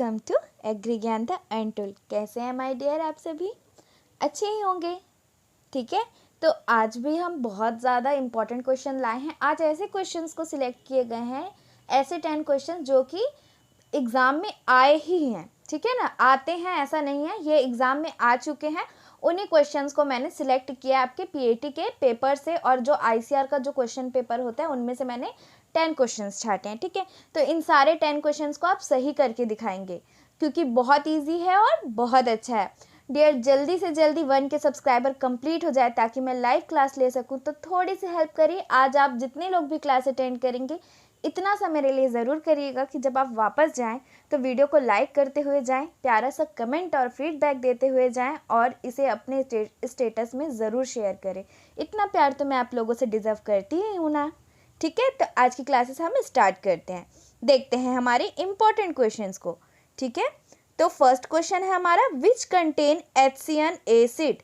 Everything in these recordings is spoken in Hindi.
वेलकम टू एग्री ज्ञान द अनटोल्ड। कैसे हैं माय डियर आप सभी? अच्छे ही होंगे, ठीक है। तो आज भी हम बहुत ज़्यादा इम्पॉर्टेंट क्वेश्चन लाए हैं। आज ऐसे क्वेश्चंस को सिलेक्ट किए गए हैं, ऐसे 10 क्वेश्चन जो कि एग्ज़ाम में आए ही हैं, ठीक है ना। आते हैं ऐसा नहीं है, ये एग्ज़ाम में आ चुके हैं। उन्हीं क्वेश्चंस को मैंने सिलेक्ट किया आपके पीएटी के पेपर से, और जो आईसीआर का जो क्वेश्चन पेपर होता है उनमें से मैंने 10 क्वेश्चंस छाटे हैं, ठीक है। तो इन सारे 10 क्वेश्चंस को आप सही करके दिखाएंगे, क्योंकि बहुत ईजी है और बहुत अच्छा है। डियर, जल्दी से जल्दी 1 के सब्सक्राइबर कंप्लीट हो जाए ताकि मैं लाइव क्लास ले सकूं। तो थोड़ी सी हेल्प करिए। आज आप जितने लोग भी क्लास अटेंड करेंगे, इतना सा मेरे लिए ज़रूर करिएगा कि जब आप वापस जाएं तो वीडियो को लाइक करते हुए जाएं, प्यारा सा कमेंट और फीडबैक देते हुए जाएं, और इसे अपने स्टेटस में ज़रूर शेयर करें। इतना प्यार तो मैं आप लोगों से डिज़र्व करती ही हूँ ना, ठीक है। तो आज की क्लासेस हम स्टार्ट करते हैं, देखते हैं हमारे इम्पोर्टेंट क्वेश्चंस को, ठीक है। तो फर्स्ट क्वेश्चन है हमारा, which contain HCN acid.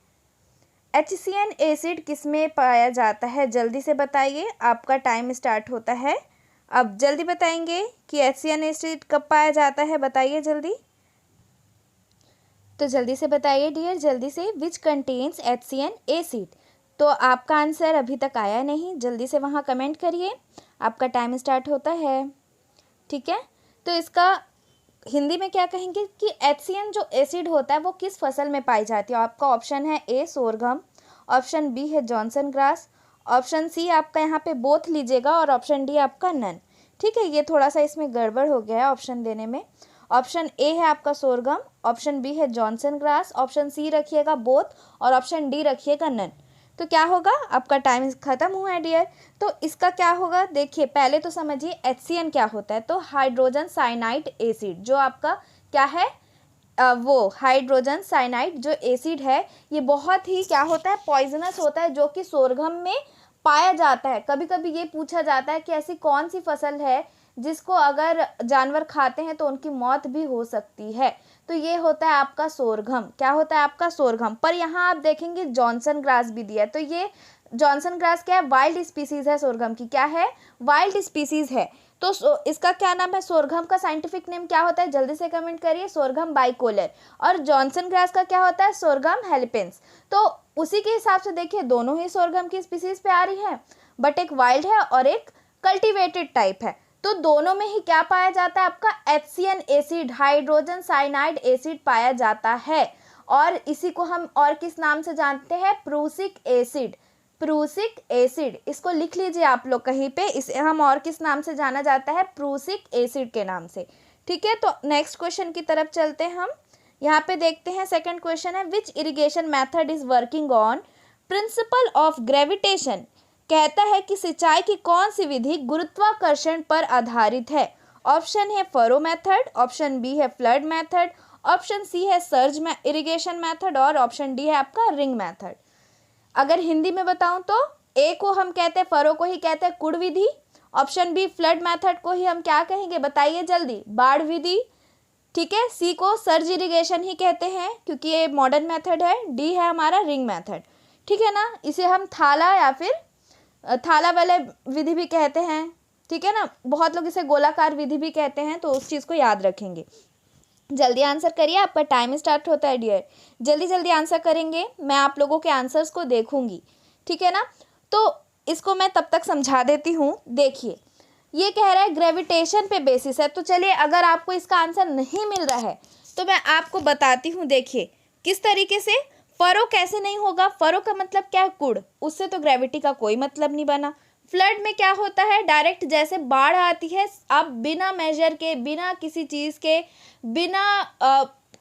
HCN acid किस में पाया जाता है? जल्दी से बताइए, आपका टाइम स्टार्ट होता है। अब जल्दी बताएंगे कि HCN एसिड कब पाया जाता है, बताइए जल्दी। तो जल्दी से बताइए डियर, जल्दी से। Which contains HCN acid. तो आपका आंसर अभी तक आया नहीं, जल्दी से वहाँ कमेंट करिए, आपका टाइम स्टार्ट होता है, ठीक है। तो इसका हिंदी में क्या कहेंगे कि HCN जो एसिड होता है वो किस फसल में पाई जाती है? आपका ऑप्शन है ए सोरगम, ऑप्शन बी है जॉनसन ग्रास, ऑप्शन सी आपका यहाँ पे बोथ लीजिएगा, और ऑप्शन डी आपका नन, ठीक है। ये थोड़ा सा इसमें गड़बड़ हो गया है ऑप्शन देने में। ऑप्शन ए है आपका सोरगम, ऑप्शन बी है जॉनसन ग्रास, ऑप्शन सी रखिएगा बोथ, और ऑप्शन डी रखिएगा नन। तो क्या होगा? आपका टाइम खत्म हुआ है डियर। तो इसका क्या होगा, देखिए पहले तो समझिए HCN क्या होता है। तो हाइड्रोजन साइनाइड एसिड, जो आपका क्या है, वो हाइड्रोजन साइनाइड जो एसिड है, ये बहुत ही क्या होता है, पॉइजनस होता है, जो कि सोरगम में पाया जाता है। कभी कभी ये पूछा जाता है कि ऐसी कौन सी फसल है जिसको अगर जानवर खाते हैं तो उनकी मौत भी हो सकती है। तो ये होता है आपका सोरगम। क्या होता है आपका सोरगम। पर यहाँ आप देखेंगे जॉनसन ग्रास भी दिया है। तो ये जॉनसन ग्रास क्या है, वाइल्ड स्पीसीज है सोरगम की, क्या है, वाइल्ड स्पीसीज है। तो इसका क्या नाम है, सोरगम का साइंटिफिक नेम क्या होता है, जल्दी से कमेंट करिए। सोरगम बाइकोलर। और जॉनसन ग्रास का क्या होता है, सोरगम हेलिपेंस। तो उसी के हिसाब से देखिए दोनों ही सोरगम की स्पीसीज पे आ रही है, बट एक वाइल्ड है और एक कल्टिवेटेड टाइप है। तो दोनों में ही क्या पाया जाता है, आपका HCN acid, hydrogen cyanide acid पाया जाता है। और इसी को हम और किस नाम से जानते हैं, प्रूसिक एसिड। प्रूसिक एसिड, इसको लिख लीजिए आप लोग कहीं पे, इसे हम और किस नाम से जाना जाता है, प्रूसिक एसिड के नाम से, ठीक है। तो नेक्स्ट क्वेश्चन की तरफ चलते हैं हम। यहाँ पे देखते हैं सेकंड क्वेश्चन है, which irrigation method is working on principle of gravitation. कहता है कि सिंचाई की कौन सी विधि गुरुत्वाकर्षण पर आधारित है? ऑप्शन है फरो मेथड, ऑप्शन बी है फ्लड मेथड, ऑप्शन सी है सर्ज इरिगेशन मेथड, और ऑप्शन डी है आपका रिंग मेथड। अगर हिंदी में बताऊं तो ए को हम कहते हैं, फरो को ही कहते हैं कुड़ विधि, ऑप्शन बी फ्लड मेथड को ही हम क्या कहेंगे, बताइए जल्दी, बाढ़ विधि, ठीक है। सी को सर्ज इरिगेशन ही कहते हैं क्योंकि ये मॉडर्न मेथड है। डी है हमारा रिंग मेथड, ठीक है ना। इसे हम थाला या फिर थाला वाले विधि भी कहते हैं, ठीक है ना। बहुत लोग इसे गोलाकार विधि भी कहते हैं, तो उस चीज़ को याद रखेंगे। जल्दी आंसर करिए, आपका टाइम स्टार्ट होता है डियर। जल्दी जल्दी आंसर करेंगे, मैं आप लोगों के आंसर्स को देखूंगी, ठीक है ना। तो इसको मैं तब तक समझा देती हूँ। देखिए ये कह रहा है ग्रेविटेशन पे बेसिस है। तो चलिए, अगर आपको इसका आंसर नहीं मिल रहा है तो मैं आपको बताती हूँ। देखिए किस तरीके से। फरो कैसे नहीं होगा, फरो का मतलब क्या है, कुड़, उससे तो ग्रेविटी का कोई मतलब नहीं बना। फ्लड में क्या होता है, डायरेक्ट जैसे बाढ़ आती है, आप बिना मेजर के, बिना किसी चीज़ के, बिना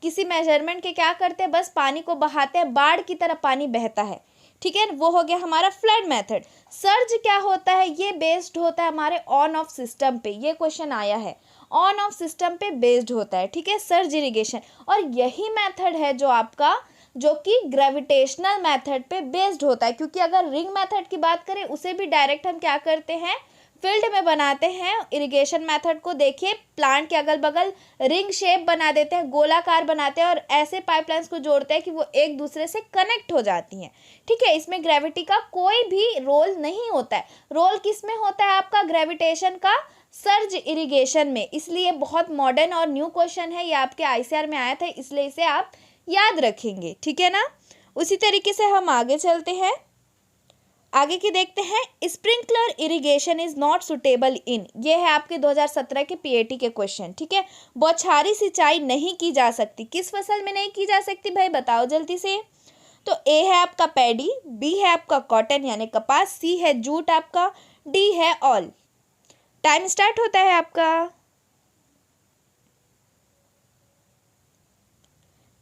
किसी मेजरमेंट के क्या करते हैं, बस पानी को बहाते हैं, बाढ़ की तरह पानी बहता है, ठीक है। वो हो गया हमारा फ्लड मेथड। सर्ज क्या होता है, ये बेस्ड होता है हमारे ऑन ऑफ सिस्टम पे। ये क्वेश्चन आया है, ऑन ऑफ सिस्टम पे बेस्ड होता है, ठीक है, सर्ज इरिगेशन। और यही मेथड है जो आपका, जो कि ग्रेविटेशनल मेथड पे बेस्ड होता है। क्योंकि अगर रिंग मेथड की बात करें, उसे भी डायरेक्ट हम क्या करते हैं, फील्ड में बनाते हैं। इरिगेशन मेथड को देखिए, प्लांट के अगल बगल रिंग शेप बना देते हैं, गोलाकार बनाते हैं, और ऐसे पाइपलाइंस को जोड़ते हैं कि वो एक दूसरे से कनेक्ट हो जाती हैं, ठीक है। इसमें ग्रेविटी का कोई भी रोल नहीं होता है। रोल किस में होता है आपका, ग्रेविटेशन का सर्ज इरिगेशन में, इसलिए बहुत मॉडर्न और न्यू क्वेश्चन है, ये आपके ICR में आया था, इसलिए इसे आप याद रखेंगे, ठीक है ना। उसी तरीके से हम आगे चलते हैं, आगे की देखते हैं। Sprinkler irrigation is not suitable in, ये है आपके 2017 के PAT के क्वेश्चन, ठीक है। बौछारी सिंचाई नहीं की जा सकती, किस फसल में नहीं की जा सकती भाई, बताओ जल्दी से। तो A है आपका पैडी, B है आपका कॉटन यानी कपास, C है जूट आपका, D है ऑल। टाइम स्टार्ट होता है आपका,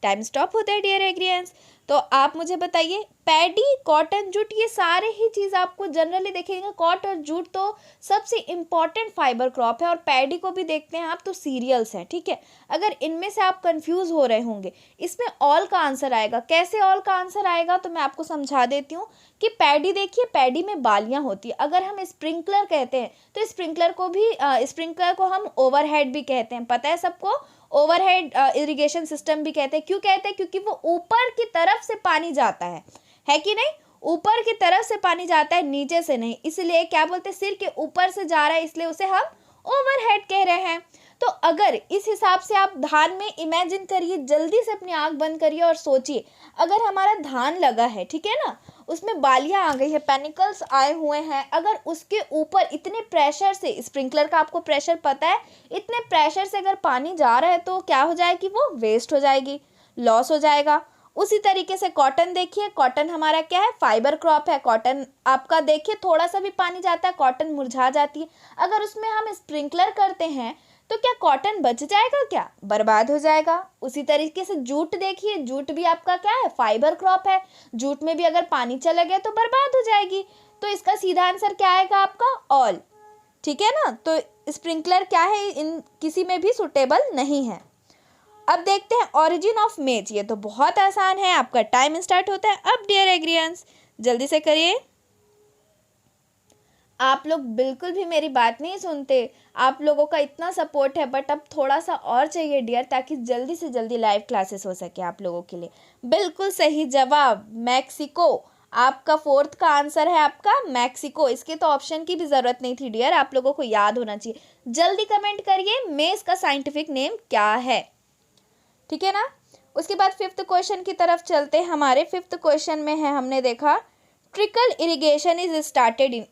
टाइम स्टॉप होता है डियर एग्रियंस। तो आप मुझे बताइए, पैडी, कॉटन, जूट, ये सारे ही चीज़ आपको जनरली देखेंगे। कॉटन और जूट तो सबसे इम्पॉर्टेंट फाइबर क्रॉप है, और पैडी को भी देखते हैं आप तो सीरियल्स हैं, ठीक है। अगर इनमें से आप कंफ्यूज हो रहे होंगे, इसमें ऑल का आंसर आएगा। कैसे ऑल का आंसर आएगा, तो मैं आपको समझा देती हूँ कि पैडी देखिए, पैडी में बालियाँ होती है। अगर हम स्प्रिंकलर कहते हैं तो स्प्रिंकलर को हम ओवरहेड भी कहते हैं, पता है सबको। ओवरहेड इरिगेशन सिस्टम भी कहते हैं। क्यों कहते हैं, क्योंकि वो ऊपर की तरफ से पानी जाता है कि नहीं, ऊपर की तरफ से पानी जाता है, नीचे से नहीं, इसलिए क्या बोलते हैं, सिर के ऊपर से जा रहा है, इसलिए उसे हम ओवरहेड कह रहे हैं। तो अगर इस हिसाब से आप धान में इमेजिन करिए, जल्दी से अपनी आंख बंद करिए और सोचिए, अगर हमारा धान लगा है, ठीक है ना, उसमें बालियां आ गई है, पेनिकल्स आए हुए हैं, अगर उसके ऊपर इतने प्रेशर से, स्प्रिंकलर का आपको प्रेशर पता है, इतने प्रेशर से अगर पानी जा रहा है तो क्या हो जाएगी, वो वेस्ट हो जाएगी, लॉस हो जाएगा। उसी तरीके से कॉटन देखिए, कॉटन हमारा क्या है, फाइबर क्रॉप है। कॉटन आपका देखिए, थोड़ा सा भी पानी जाता है कॉटन मुरझा जाती है। अगर उसमें हम स्प्रिंकलर करते हैं तो क्या कॉटन बच जाएगा, क्या बर्बाद हो जाएगा। उसी तरीके से जूट देखिए, जूट भी आपका क्या है, फाइबर क्रॉप है। जूट में भी अगर पानी चला गया तो बर्बाद हो जाएगी। तो इसका सीधा आंसर क्या आएगा आपका, ऑल, ठीक है ना। तो स्प्रिंकलर क्या है, इन किसी में भी सुटेबल नहीं है। अब देखते हैं ओरिजिन ऑफ मेज, ये तो बहुत आसान है, आपका टाइम स्टार्ट होता है अब डियर एग्रियंस, जल्दी से करिए। आप लोग बिल्कुल भी मेरी बात नहीं सुनते, आप लोगों का इतना सपोर्ट है, बट अब थोड़ा सा और चाहिए डियर, ताकि जल्दी से जल्दी लाइव क्लासेस हो सके आप लोगों के लिए। बिल्कुल सही जवाब, मैक्सिको। आपका फोर्थ का आंसर है आपका मैक्सिको। इसके तो ऑप्शन की भी ज़रूरत नहीं थी डियर, आप लोगों को याद होना चाहिए। जल्दी कमेंट करिए, मेज का साइंटिफिक नेम क्या है, ठीक है ना। उसके बाद फिफ्थ क्वेश्चन की तरफ चलते हैं। हमारे फिफ्थ क्वेश्चन में है, हमने देखा trickle irrigation is started in.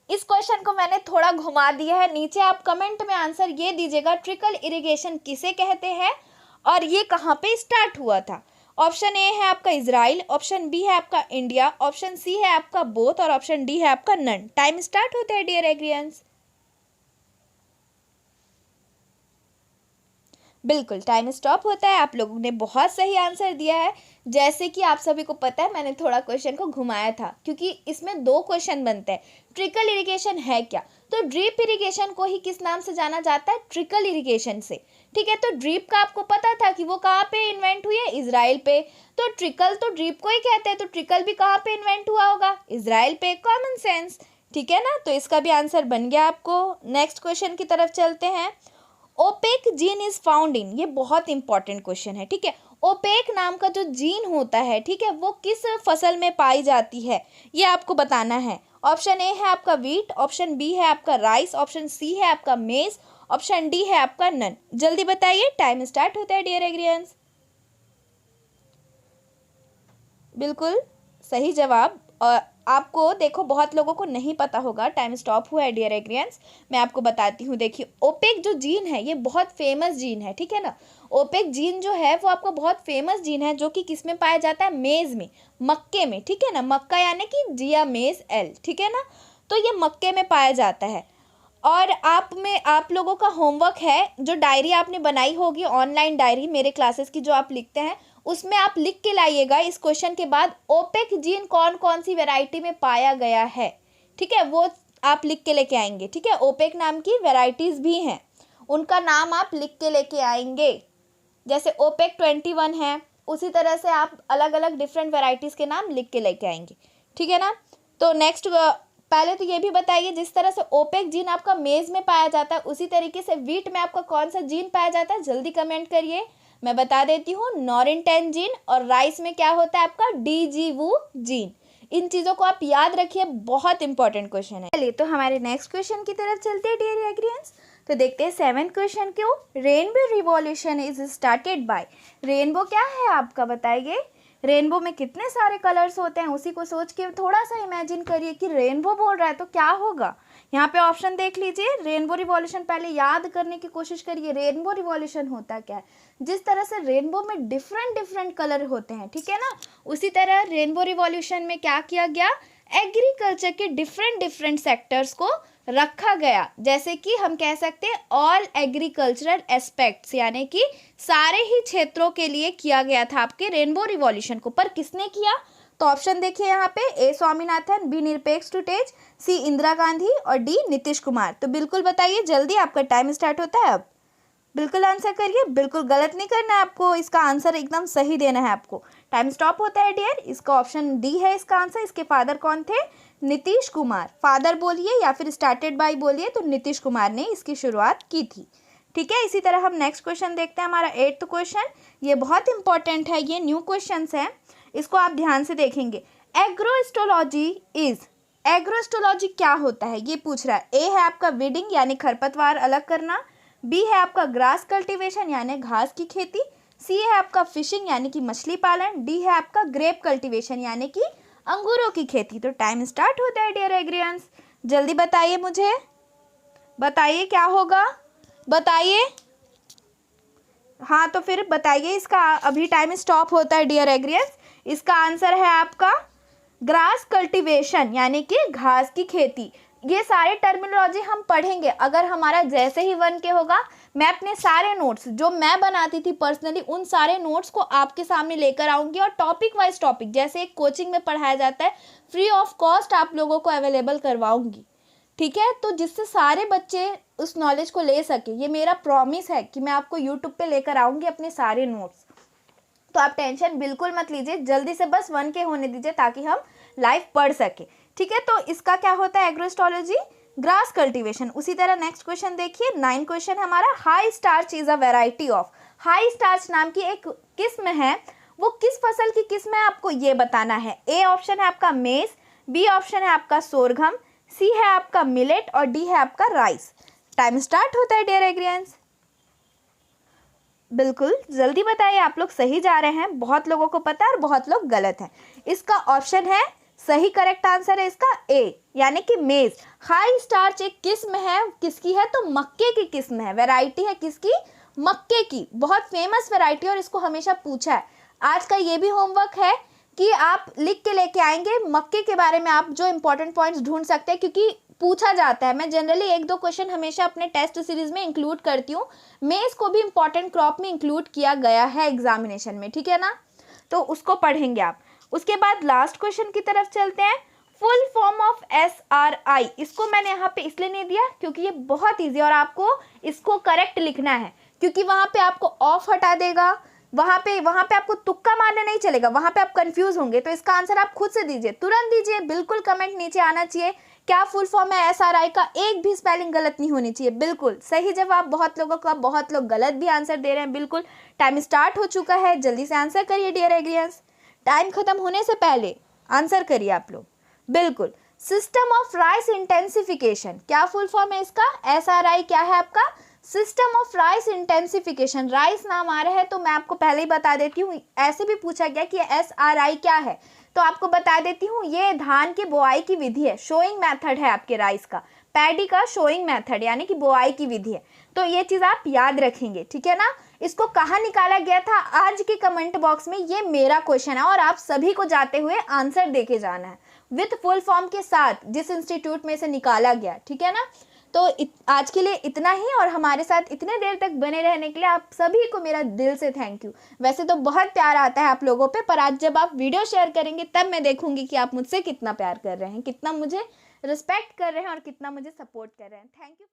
इस क्वेश्चन को मैंने थोड़ा घुमा दिया है, नीचे आप कमेंट में आंसर ये दीजिएगा, ट्रिकल इरिगेशन किसे कहते हैं और ये कहाँ पे स्टार्ट हुआ था। ऑप्शन ए है आपका इजराइल, ऑप्शन बी है आपका इंडिया, ऑप्शन सी है आपका बोथ, और ऑप्शन डी है आपका नन। टाइम स्टार्ट होता है डियर एग्रियंस, बिल्कुल टाइम स्टॉप होता है। आप लोगों ने बहुत सही आंसर दिया है। जैसे कि आप सभी को पता है, मैंने थोड़ा क्वेश्चन को घुमाया था, क्योंकि इसमें दो क्वेश्चन बनते हैं। ट्रिकल इरिगेशन है क्या, तो ड्रिप इरिगेशन को ही किस नाम से जाना जाता है, ट्रिकल इरिगेशन से, ठीक है। तो ड्रिप का आपको पता था कि वो कहाँ पे इन्वेंट हुई है, इजराइल पे। तो ट्रिकल तो ड्रिप को ही कहते हैं, तो ट्रिकल भी कहाँ पे इन्वेंट हुआ होगा, इजराइल पे। कॉमन सेंस, ठीक है ना। तो इसका भी आंसर बन गया आपको। नेक्स्ट क्वेश्चन की तरफ चलते हैं। Opaque gene is found in, ये बहुत इंपॉर्टेंट क्वेश्चन है, ठीक है। ओपेक नाम का जो जीन होता है, ठीक है, वो किस फसल में पाई जाती है, ये आपको बताना है। ऑप्शन ए है आपका वीट, ऑप्शन बी है आपका राइस, ऑप्शन सी है आपका मेज, ऑप्शन डी है आपका नन। जल्दी बताइए, टाइम स्टार्ट होता है डियर एग्रियंस। बिल्कुल सही जवाब। और आपको देखो, बहुत लोगों को नहीं पता होगा, टाइम स्टॉप हुआ है डियर एग्रियंस, मैं आपको बताती हूँ। देखिए, ओपेक जो जीन है ये बहुत फेमस जीन है, ठीक है ना। ओपेक जीन जो है वो आपको बहुत फेमस जीन है, जो कि किस में पाया जाता है, मेज में, मक्के में, ठीक है ना। मक्का यानी कि जिया मेज एल, ठीक है ना। तो ये मक्के में पाया जाता है। और आप लोगों का होमवर्क है, जो डायरी आपने बनाई होगी, ऑनलाइन डायरी मेरे क्लासेस की जो आप लिखते हैं, उसमें आप लिख के लाइएगा इस क्वेश्चन के बाद, ओपेक जीन कौन कौन सी वैरायटी में पाया गया है, ठीक है, वो आप लिख के लेके आएंगे, ठीक है। ओपेक नाम की वैरायटीज़ भी हैं, उनका नाम आप लिख के लेके आएंगे। जैसे ओपेक 21 है, उसी तरह से आप अलग अलग डिफरेंट वैरायटीज़ के नाम लिख के लेके आएंगे, ठीक है ना। तो नेक्स्ट, पहले तो ये भी बताइए, जिस तरह से ओपेक जीन आपका मेज में पाया जाता है, उसी तरीके से वीट में आपका कौन सा जीन पाया जाता है, जल्दी कमेंट करिए। मैं बता देती हूँ, नॉरिन 10 जीन, और राइस में क्या होता है आपका डीजीवू जीन। इन चीज़ों को आप याद रखिए, बहुत इंपॉर्टेंट क्वेश्चन है। चलिए तो हमारे नेक्स्ट क्वेश्चन की तरफ चलते हैं डियर एग्रीएंट्स। तो देखते हैं 7th क्वेश्चन क्यों rainbow revolution is started by. Rainbow क्या है आपका बताइए। रेनबो में कितने सारे कलर्स होते हैं, उसी को सोच के थोड़ा सा इमेजिन करिए कि रेनबो बोल रहा है तो क्या होगा। यहाँ पे ऑप्शन देख लीजिए, रेनबो रिवॉल्यूशन पहले याद करने की कोशिश करिए। रेनबो रिवॉल्यूशन होता क्या है, जिस तरह से रेनबो में डिफरेंट कलर होते हैं, ठीक है ना, उसी तरह रेनबो रिवॉल्यूशन में क्या किया गया, एग्रीकल्चर के डिफरेंट सेक्टर्स को रखा गया। जैसे कि हम कह सकते हैं ऑल एग्रीकल्चरल एस्पेक्ट्स, यानी कि सारे ही क्षेत्रों के लिए किया गया था आपके रेनबो रिवॉल्यूशन को। पर किसने किया, तो ऑप्शन देखिए यहाँ पे, ए स्वामीनाथन, बी निरपेक्ष टुटेज, सी इंदिरा गांधी और डी नीतीश कुमार। तो बिल्कुल बताइए जल्दी, आपका टाइम स्टार्ट होता है अब। बिल्कुल आंसर करिए, बिल्कुल गलत नहीं करना है आपको, इसका आंसर एकदम सही देना है आपको। टाइम स्टॉप होता है डियर। इसका ऑप्शन डी है इसका आंसर। इसके फादर कौन थे, नीतीश कुमार। फादर बोलिए या फिर स्टार्टेड बाय बोलिए, तो नीतीश कुमार ने इसकी शुरुआत की थी। ठीक है, इसी तरह हम नेक्स्ट क्वेश्चन देखते हैं, हमारा 8th क्वेश्चन। ये बहुत इंपॉर्टेंट है, ये न्यू क्वेश्चन है, इसको आप ध्यान से देखेंगे। एग्रोस्टोलॉजी क्या होता है ये पूछ रहा है। ए है आपका वीडिंग यानी खरपतवार अलग करना, बी है आपका ग्रास कल्टीवेशन यानी घास की खेती, सी है आपका फिशिंग यानी कि मछली पालन, डी है आपका ग्रेप कल्टीवेशन यानी कि अंगूरों की खेती। तो टाइम स्टार्ट होता है डियर एग्रीएंट्स, जल्दी बताइए मुझे, बताइए क्या होगा, बताइए। हाँ तो फिर बताइए, इसका अभी टाइम स्टॉप होता है डियर एग्रीएंट्स। इसका आंसर है आपका ग्रास कल्टीवेशन यानी कि घास की खेती। ये सारे टर्मिनोलॉजी हम पढ़ेंगे, अगर हमारा जैसे ही 1 के होगा, मैं अपने सारे नोट्स जो मैं बनाती थी पर्सनली, उन सारे नोट्स को आपके सामने लेकर आऊँगी और टॉपिक वाइज टॉपिक, जैसे एक कोचिंग में पढ़ाया जाता है, फ्री ऑफ कॉस्ट आप लोगों को अवेलेबल करवाऊँगी। ठीक है, तो जिससे सारे बच्चे उस नॉलेज को ले सके, ये मेरा प्रॉमिस है कि मैं आपको यूट्यूब पे लेकर आऊँगी अपने सारे नोट्स। तो आप टेंशन बिल्कुल मत लीजिए, जल्दी से बस 1 के होने दीजिए ताकि हम लाइव पढ़ सके। ठीक है, तो इसका क्या होता है एग्रोस्टोलॉजी, ग्रास कल्टीवेशन। उसी तरह नेक्स्ट क्वेश्चन देखिए, 9 क्वेश्चन हमारा, high starch is a variety of. High starch नाम की एक किस्म है, वो किस फसल की किस्म है आपको ये बताना है। ए ऑप्शन है आपका मेज, बी ऑप्शन है आपका सोरघम, सी है आपका मिलेट और डी है आपका राइस। टाइम स्टार्ट होता है डियर एग्रीएंट्स, बिल्कुल जल्दी बताइए, आप लोग सही जा रहे हैं, बहुत लोगों को पता है और बहुत लोग गलत हैं। इसका ऑप्शन है सही, करेक्ट आंसर है इसका ए यानी कि मेज। हाई स्टार्च एक किस्म है, किसकी है, तो मक्के की किस्म है, वैरायटी है किसकी, मक्के की, बहुत फेमस वैरायटी और इसको हमेशा पूछा है। आज का ये भी होमवर्क है कि आप लिख के लेके आएंगे मक्के के बारे में, आप जो इंपॉर्टेंट पॉइंट्स ढूंढ सकते हैं, क्योंकि पूछा जाता है। मैं जनरली 1-2 क्वेश्चन हमेशा अपने टेस्ट सीरीज में इंक्लूड करती हूँ, मेज को भी इंपॉर्टेंट क्रॉप में इंक्लूड किया गया है एग्जामिनेशन में, ठीक है ना, तो उसको पढ़ेंगे आप। उसके बाद लास्ट क्वेश्चन की तरफ चलते हैं, फुल फॉर्म ऑफ SRI। इसको मैंने यहाँ पे इसलिए नहीं दिया क्योंकि ये बहुत ईजी और आपको इसको करेक्ट लिखना है, क्योंकि वहाँ पे आपको ऑफ हटा देगा, वहाँ पे आपको तुक्का मारना नहीं चलेगा, वहाँ पे आप कंफ्यूज होंगे। तो इसका आंसर आप खुद से दीजिए, तुरंत दीजिए, बिल्कुल कमेंट नीचे आना चाहिए क्या फुल फॉर्म है SRI का, एक भी स्पेलिंग गलत नहीं होनी चाहिए। बिल्कुल सही जवाब बहुत लोगों का, बहुत लोग गलत भी आंसर दे रहे हैं। बिल्कुल टाइम स्टार्ट हो चुका है, जल्दी से आंसर करिए डियर एग्रीएंट्स, टाइम खत्म होने से पहले आंसर करिए आप लोग। बिल्कुल, सिस्टम ऑफ राइस इंटेंसिफिकेशन, क्या फुल फॉर्म है इसका, SRI क्या है आपका, system of rice intensification. Rice नाम आ रहा है तो मैं आपको पहले ही बता देती हूँ, ऐसे भी पूछा गया कि SRI क्या है, तो आपको बता देती हूँ, ये धान की बुआई की विधि है, शोइंग मेथड है आपके राइस का, पैडी का शोइंग मेथड यानी कि बुआई की विधि है। तो ये चीज़ आप याद रखेंगे, ठीक है ना। इसको कहाँ निकाला गया था, आज के कमेंट बॉक्स में, ये मेरा क्वेश्चन है और आप सभी को जाते हुए आंसर देके जाना है विथ फुल फॉर्म के साथ, जिस इंस्टीट्यूट में से निकाला गया, ठीक है ना। तो आज के लिए इतना ही, और हमारे साथ इतने देर तक बने रहने के लिए आप सभी को मेरा दिल से थैंक यू। वैसे तो बहुत प्यार आता है आप लोगों पे, पर आज जब आप वीडियो शेयर करेंगे तब मैं देखूंगी कि आप मुझसे कितना प्यार कर रहे हैं, कितना मुझे रिस्पेक्ट कर रहे हैं और कितना मुझे सपोर्ट कर रहे हैं। Thank you.